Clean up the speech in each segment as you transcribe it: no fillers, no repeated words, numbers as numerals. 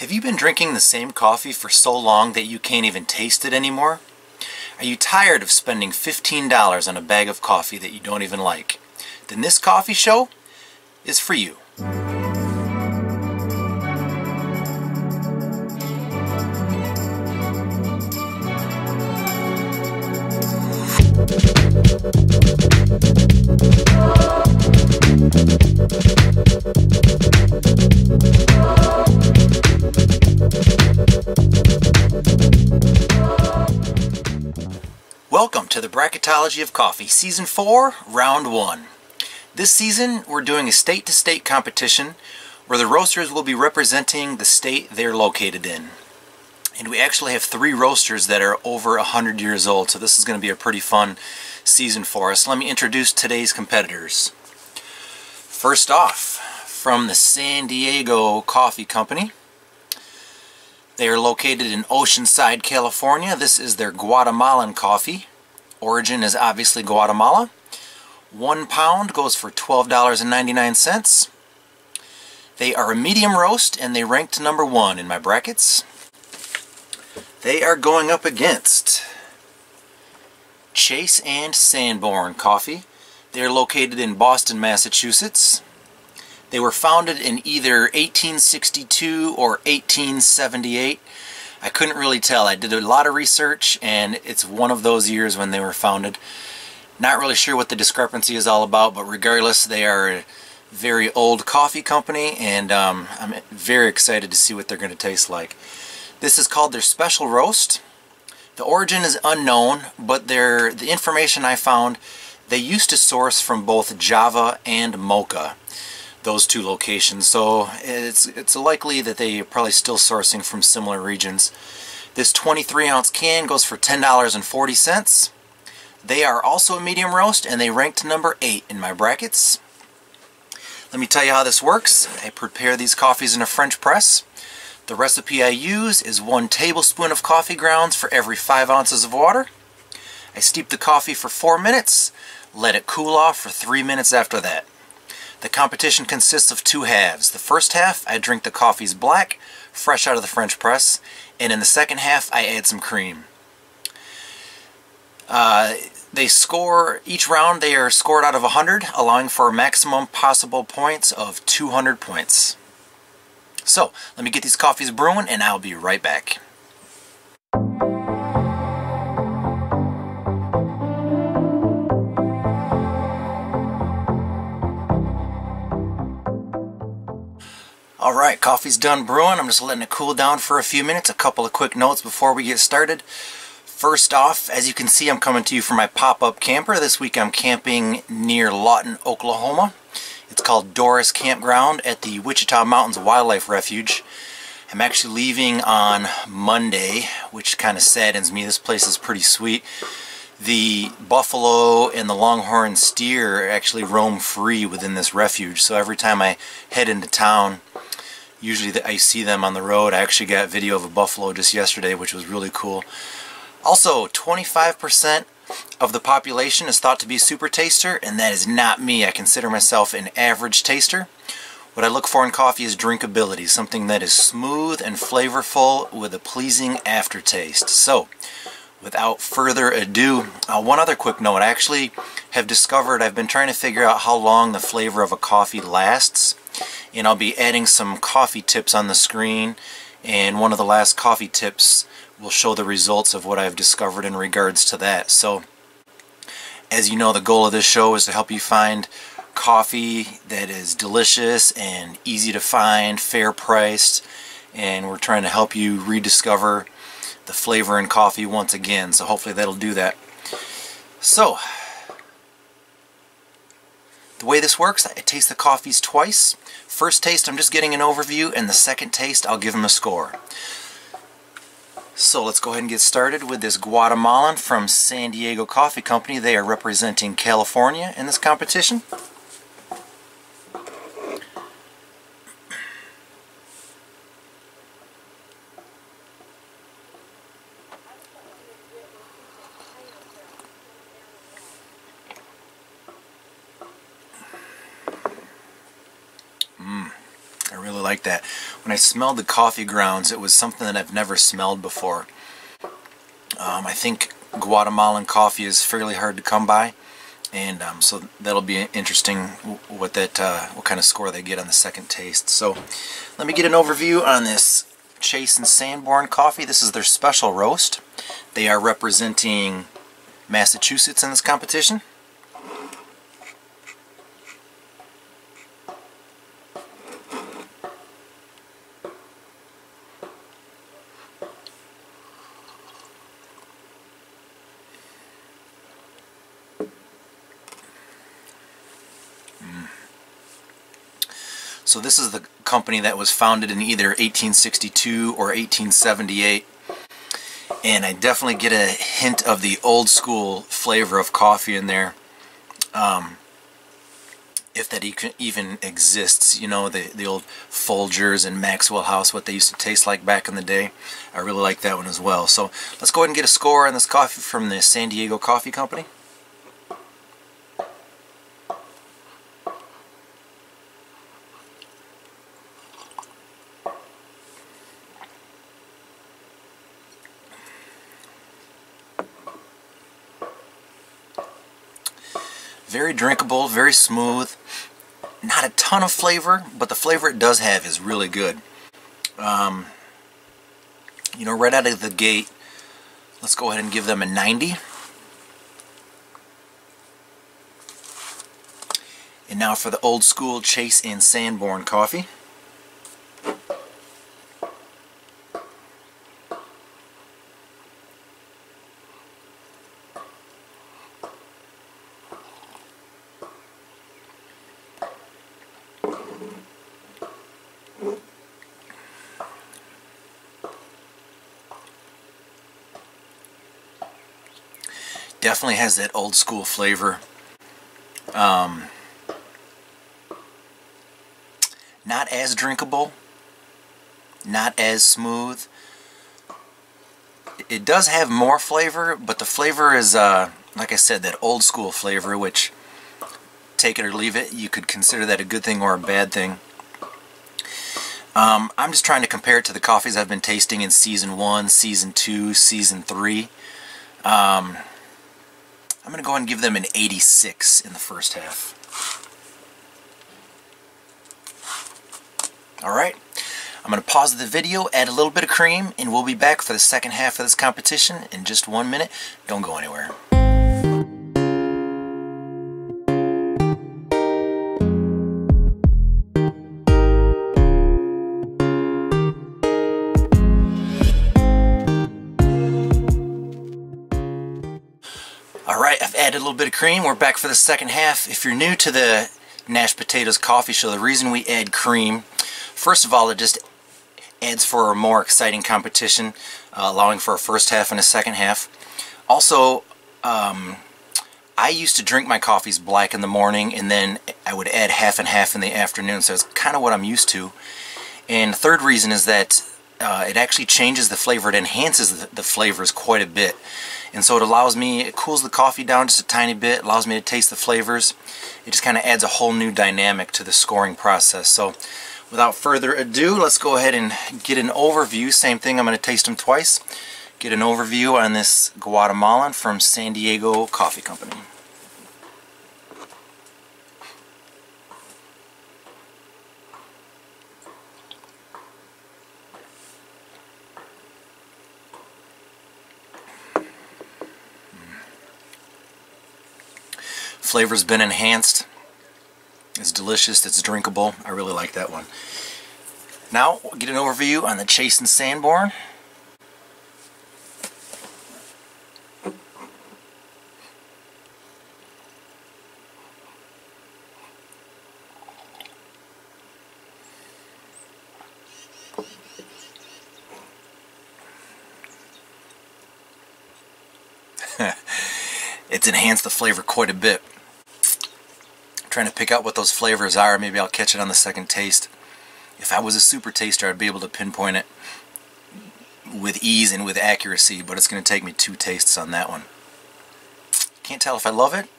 Have you been drinking the same coffee for so long that you can't even taste it anymore? Are you tired of spending $15 on a bag of coffee that you don't even like? Then this coffee show is for you. Welcome to the Bracketology of Coffee, Season 4, Round 1. This season, we're doing a state-to-state competition where the roasters will be representing the state they're located in. And we actually have 3 roasters that are over 100 years old, so this is going to be a pretty fun season for us. Let me introduce today's competitors. First off, from the San Diego Coffee Company. They are located in Oceanside, California. This is their Guatemalan coffee. Origin is obviously Guatemala. 1 pound goes for $12.99. They are a medium roast and they ranked number 1 in my brackets. They are going up against Chase Sanborn Coffee. They are located in Boston, Massachusetts. They were founded in either 1862 or 1878. I couldn't really tell. I did a lot of research and it's one of those years when they were founded. Not really sure what the discrepancy is all about, but regardless, they are a very old coffee company and I'm very excited to see what they're going to taste like. This is called their Special Roast. The origin is unknown, but the information I found, they used to source from both Java and Mocha. Those 2 locations, so it's likely that they are probably still sourcing from similar regions. This 23-ounce can goes for $10.40. They are also a medium roast and they ranked number 8 in my brackets. Let me tell you how this works. I prepare these coffees in a French press. The recipe I use is 1 tablespoon of coffee grounds for every 5 ounces of water. I steep the coffee for 4 minutes, let it cool off for 3 minutes after that. The competition consists of 2 halves. The first half, I drink the coffees black, fresh out of the French press, and in the second half, I add some cream. They score, each round they are scored out of 100, allowing for a maximum possible points of 200 points. So, let me get these coffees brewing and I'll be right back. Alright, coffee's done brewing. I'm just letting it cool down for a few minutes. A couple of quick notes before we get started. First off, as you can see, I'm coming to you from my pop-up camper. This week I'm camping near Lawton, Oklahoma. It's called Doris Campground at the Wichita Mountains Wildlife Refuge. I'm actually leaving on Monday, which kind of saddens me. This place is pretty sweet. The buffalo and the longhorn steer actually roam free within this refuge, so every time I head into town, usually I see them on the road. I actually got video of a buffalo just yesterday, which was really cool. Also, 25% of the population is thought to be super taster, and that is not me. I consider myself an average taster. What I look for in coffee is drinkability, something that is smooth and flavorful with a pleasing aftertaste. So, without further ado, one other quick note. I actually have discovered, I've been trying to figure out how long the flavor of a coffee lasts, and I'll be adding some coffee tips on the screen, and one of the last coffee tips will show the results of what I've discovered in regards to that. So, as you know, the goal of this show is to help you find coffee that is delicious and easy to find, fair priced, and we're trying to help you rediscover the flavor in coffee once again, so hopefully that'll do that. So, the way this works, I taste the coffees twice. First taste, I'm just getting an overview, and the second taste, I'll give them a score. So let's go ahead and get started with this Guatemalan from San Diego Coffee Company. They are representing California in this competition. like that. When I smelled the coffee grounds, it was something that I've never smelled before. I think Guatemalan coffee is fairly hard to come by, and so that'll be interesting what kind of score they get on the second taste. So let me get an overview on this Chase Sanborn coffee. This is their special roast. They are representing Massachusetts in this competition. So this is the company that was founded in either 1862 or 1878, and I definitely get a hint of the old school flavor of coffee in there, if that even exists. You know, the old Folgers and Maxwell House, what they used to taste like back in the day. I really like that one as well. So let's go ahead and get a score on this coffee from the San Diego Coffee Company. Very drinkable, very smooth, not a ton of flavor, but the flavor it does have is really good. You know, right out of the gate, let's go ahead and give them a 90. And now for the old school Chase and Sanborn coffee. Definitely has that old school flavor. Not as drinkable, not as smooth. It does have more flavor, but the flavor is, like I said, that old school flavor, which, take it or leave it, you could consider that a good thing or a bad thing. I'm just trying to compare it to the coffees I've been tasting in Season 1, Season 2, Season 3. I'm going to go ahead and give them an 86 in the first half. Alright, I'm going to pause the video, add a little bit of cream, and we'll be back for the second half of this competition in just 1 minute. Don't go anywhere. Alright, I've added a little bit of cream. We're back for the second half. If you're new to the Nash Potatoes Coffee Show, the reason we add cream, first of all, it just adds for a more exciting competition, allowing for a first half and a second half. Also, I used to drink my coffees black in the morning, and then I would add half and half in the afternoon, so it's kind of what I'm used to. And the third reason is that it actually changes the flavor. It enhances the flavors quite a bit. And so it allows me, it cools the coffee down just a tiny bit, allows me to taste the flavors. It just kind of adds a whole new dynamic to the scoring process. So without further ado, let's go ahead and get an overview. Same thing, I'm going to taste them twice. Get an overview on this Guatemalan from San Diego Coffee Company. Flavor's been enhanced. It's delicious, it's drinkable. I really like that one. Now, we'll get an overview on the Chase and Sanborn. It's enhanced the flavor quite a bit. Trying to pick out what those flavors are. Maybe I'll catch it on the second taste. If I was a super taster, I'd be able to pinpoint it with ease and with accuracy, but it's going to take me 2 tastes on that one. Can't tell if I love it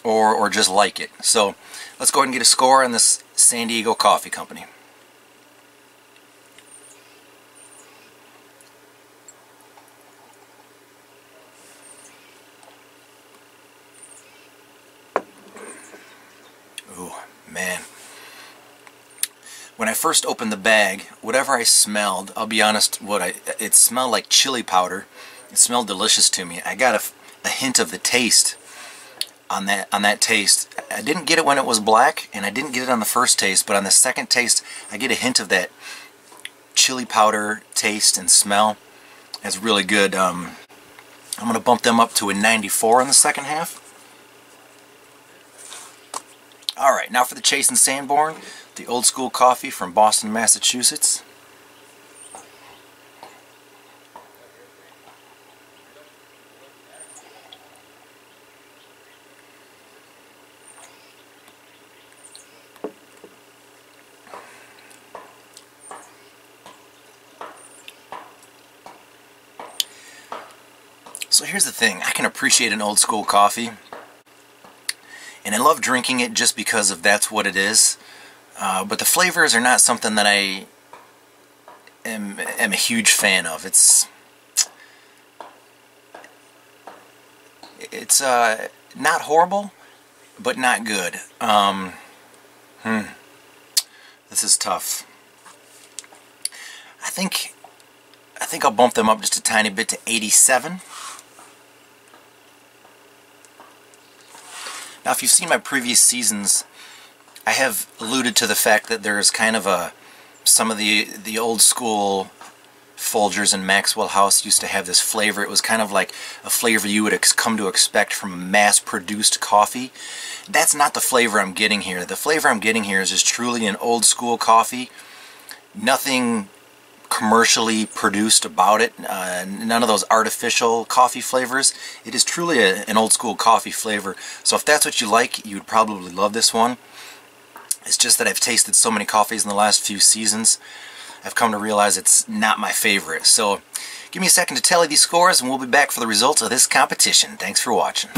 or just like it. So let's go ahead and get a score on this San Diego Coffee Company. first opened the bag, whatever I smelled, I'll be honest, it smelled like chili powder. It smelled delicious to me. I got a hint of the taste on that taste. I didn't get it when it was black, and I didn't get it on the first taste, but on the second taste, I get a hint of that chili powder taste and smell. It's really good. I'm going to bump them up to a 94 in the second half. Alright, now for the Chase Sanborn, the old school coffee from Boston, Massachusetts. So here's the thing, I can appreciate an old school coffee, and I love drinking it just because of that's what it is, but the flavors are not something that I am a huge fan of. It's not horrible, but not good. This is tough. I think I'll bump them up just a tiny bit to 87. Now, if you've seen my previous seasons, I have alluded to the fact that there's kind of some of the old school Folgers and Maxwell House used to have this flavor. It was kind of like a flavor you would come to expect from mass-produced coffee. That's not the flavor I'm getting here. The flavor I'm getting here is just truly an old school coffee. Nothing commercially produced about it. None of those artificial coffee flavors. It is truly an old school coffee flavor. So if that's what you like, you would probably love this one. It's just that I've tasted so many coffees in the last few seasons, I've come to realize it's not my favorite. So give me a second to tally these scores, and we'll be back for the results of this competition. Thanks for watching.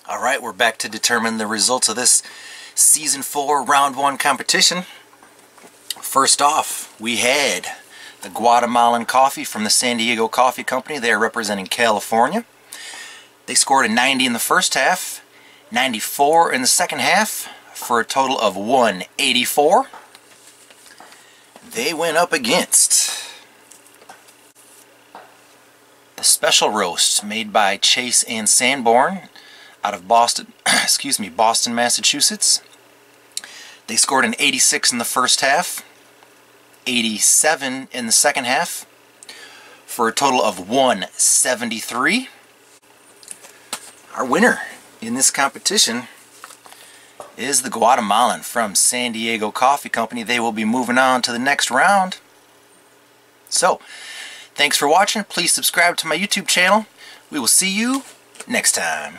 Alright, we're back to determine the results of this Season 4 Round 1 competition. First off, we had the Guatemalan coffee from the San Diego Coffee Company. They are representing California. They scored a 90 in the first half, 94 in the second half, for a total of 184. They went up against the Special Roast made by Chase and Sanborn out of Boston, Boston, Massachusetts. They scored an 86 in the first half, 87 in the second half, for a total of 173. Our winner in this competition is the Guatemalan from San Diego Coffee Company. They will be moving on to the next round. So, thanks for watching. Please subscribe to my YouTube channel. We will see you next time.